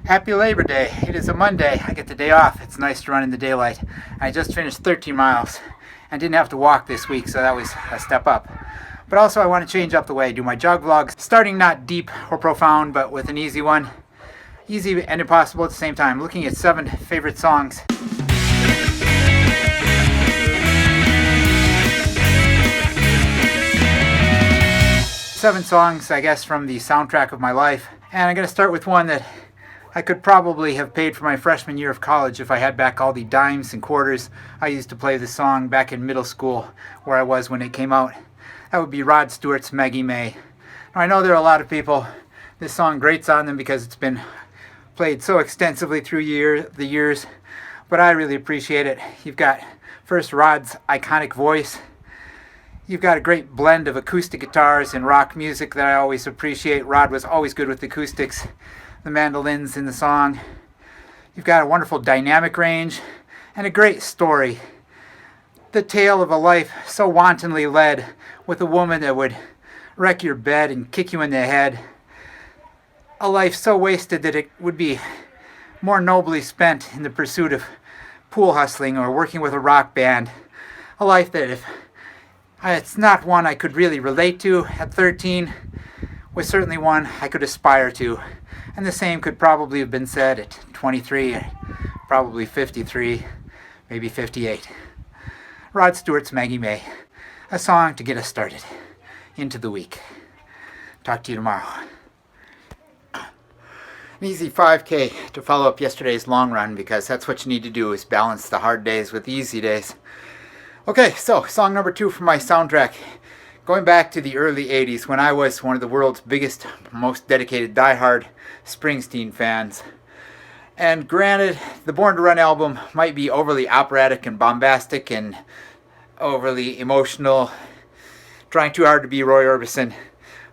Happy Labor Day. It is a Monday. I get the day off. It's nice to run in the daylight. I just finished 13 miles and didn't have to walk this week, so that was a step up. But also I want to change up the way, do my jog vlogs, starting not deep or profound, but with an easy one. Easy and impossible at the same time. Looking at 7 favorite songs. Seven songs, I guess, from the soundtrack of my life. And I'm going to start with one that I could probably have paid for my freshman year of college if I had back all the dimes and quarters I used to play this song back in middle school, where I was when it came out. That would be Rod Stewart's Maggie May. Now, I know there are a lot of people, this song grates on them because it's been played so extensively through the years, but I really appreciate it. You've got, first, Rod's iconic voice. You've got a great blend of acoustic guitars and rock music that I always appreciate. Rod was always good with acoustics, the mandolins in the song. You've got a wonderful dynamic range and a great story. The tale of a life so wantonly led with a woman that would wreck your bed and kick you in the head. A life so wasted that it would be more nobly spent in the pursuit of pool hustling or working with a rock band. A life that, if it's not one I could really relate to at 13, was certainly one I could aspire to. And the same could probably have been said at 23, probably 53, maybe 58. Rod Stewart's Maggie May, a song to get us started into the week. Talk to you tomorrow. An easy 5K to follow up yesterday's long run, because that's what you need to do, is balance the hard days with the easy days. Okay, so song number 2 from my soundtrack. Going back to the early 80s when I was one of the world's biggest, most dedicated diehard Springsteen fans. And granted, the Born to Run album might be overly operatic and bombastic and overly emotional, trying too hard to be Roy Orbison,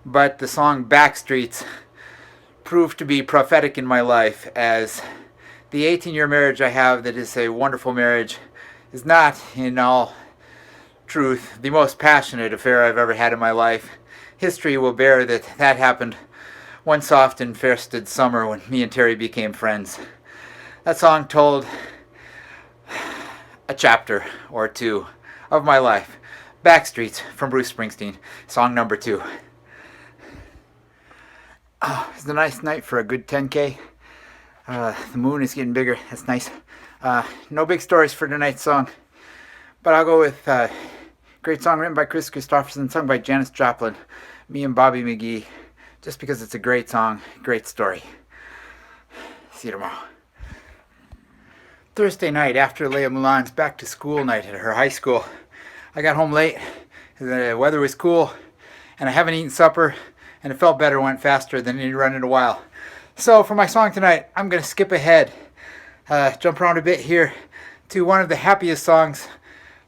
but the song Backstreets proved to be prophetic in my life, as the 18-year marriage I have, that is a wonderful marriage, is not, in all truth, the most passionate affair I've ever had in my life. History will bear that happened one soft and festive summer when me and Terry became friends. That song told a chapter or two of my life. Backstreets from Bruce Springsteen, song number 2. Oh, it's a nice night for a good 10K. The moon is getting bigger. That's nice. No big stories for tonight's song, but I'll go with great song written by Chris Christopherson, sung by Janis Joplin, me and Bobby McGee, just because it's a great song, great story. See you tomorrow. Thursday night, after Leah Mulan's back to school night at her high school, I got home late, the weather was cool, and I haven't eaten supper, and it felt better, went faster than any run in a while. So for my song tonight, I'm going to skip ahead, jump around a bit here to one of the happiest songs,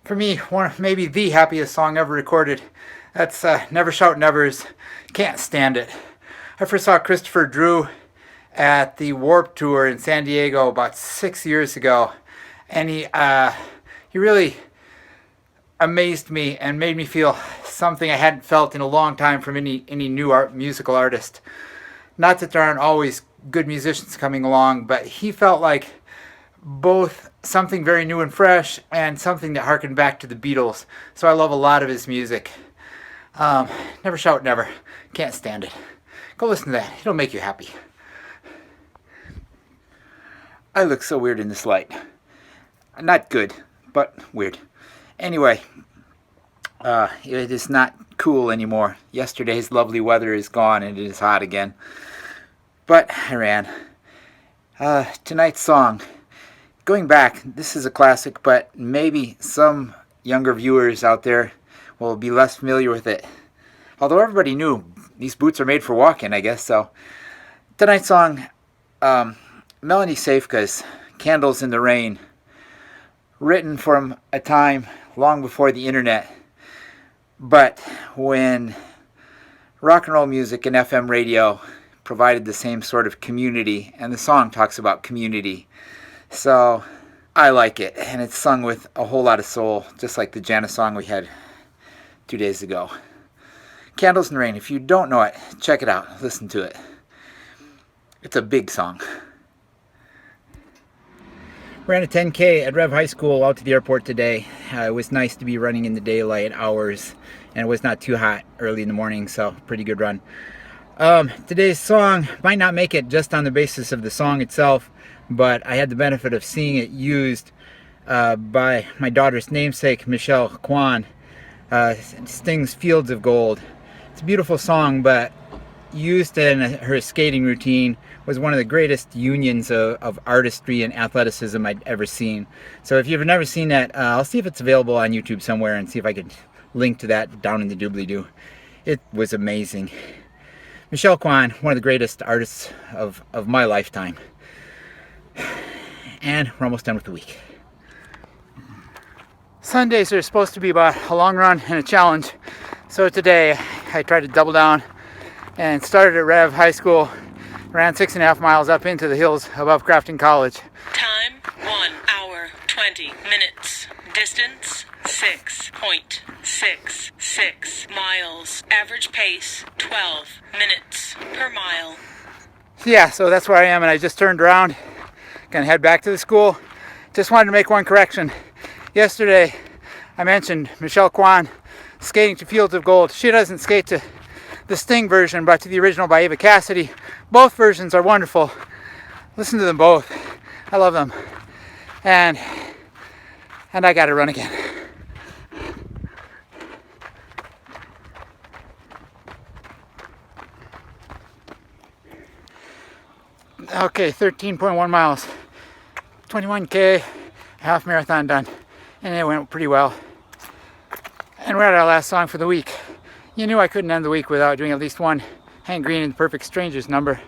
for me, maybe the happiest song ever recorded. That's Never Shout Never's Can't Stand It. I first saw Christopher Drew at the Warped Tour in San Diego about 6 years ago, and he really amazed me and made me feel something I hadn't felt in a long time from any new musical artist. Not that there aren't always good musicians coming along, but he felt like both something very new and fresh and something that harkened back to the Beatles. So I love a lot of his music. Never Shout Never. Can't Stand It. Go listen to that. It'll make you happy. I look so weird in this light. Not good, but weird. Anyway, it is not cool anymore. Yesterday's lovely weather is gone and it is hot again. But I ran. Tonight's song. Going back, this is a classic, but maybe some younger viewers out there will be less familiar with it. Although everybody knew these boots are made for walking, I guess so. Tonight's song, Melanie Safka's Candles in the Rain, written from a time long before the internet, but when rock and roll music and FM radio provided the same sort of community, and the song talks about community. So I like it, and it's sung with a whole lot of soul, just like the Janis song we had 2 days ago. Candles in the Rain. If you don't know it, check it out. Listen to it. It's a big song. Ran a 10K at Rev High School out to the airport today. It was nice to be running in the daylight hours, and it was not too hot early in the morning, so pretty good run. Today's song might not make it just on the basis of the song itself, but I had the benefit of seeing it used by my daughter's namesake, Michelle Kwan. Sting's Fields of Gold. It's a beautiful song, but used in her skating routine was one of the greatest unions of artistry and athleticism I'd ever seen. So if you've never seen that, I'll see if it's available on YouTube somewhere and see if I can link to that down in the doobly-doo. It was amazing. Michelle Kwan, one of the greatest artists of my lifetime. And we're almost done with the week. Sundays are supposed to be about a long run and a challenge. So today I tried to double down and started at Rev High School, ran 6.5 miles up into the hills above Crafton College. Time 1 hour 20 minutes. Distance 6.66 miles. Average pace 12 minutes per mile. Yeah, so that's where I am, and I just turned around. Gonna head back to the school. Just wanted to make one correction. Yesterday I mentioned Michelle Kwan skating to Fields of Gold. She doesn't skate to the Sting version, but to the original by Ava Cassidy. Both versions are wonderful. Listen to them both. I love them. And I gotta run again. Okay, 13.1 miles. 21K, half marathon done. And it went pretty well. And we're at our last song for the week. You knew I couldn't end the week without doing at least one Hank Green and the Perfect Strangers number.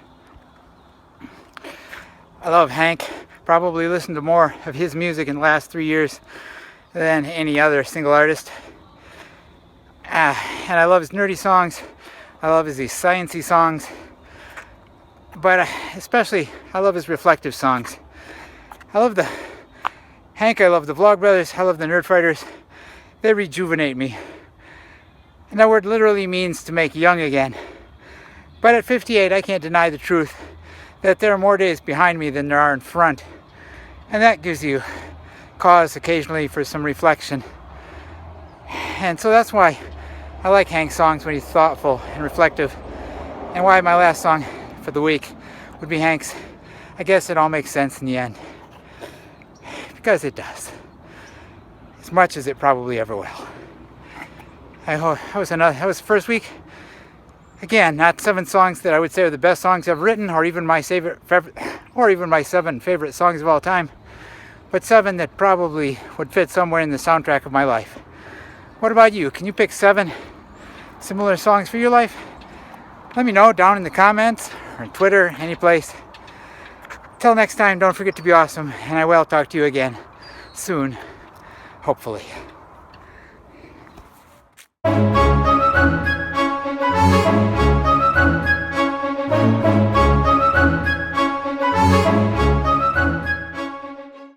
I love Hank. Probably listened to more of his music in the last 3 years than any other single artist. And I love his nerdy songs. I love his sciencey songs. But especially, I love his reflective songs. I love the Hank, I love the Vlogbrothers, I love the Nerdfighters. They rejuvenate me. And that word literally means to make young again. But at 58, I can't deny the truth that there are more days behind me than there are in front. And that gives you cause occasionally for some reflection. And so that's why I like Hank's songs when he's thoughtful and reflective. And why my last song for the week would be Hank's I Guess It All Makes Sense in the End. Because it does. As much as it probably ever will. That was the first week. Again, not 7 songs that I would say are the best songs I've written, or even my 7 favorite songs of all time, but 7 that probably would fit somewhere in the soundtrack of my life. What about you? Can you pick 7 similar songs for your life? Let me know down in the comments or on Twitter, any place. Till next time, don't forget to be awesome, and I will talk to you again soon, hopefully.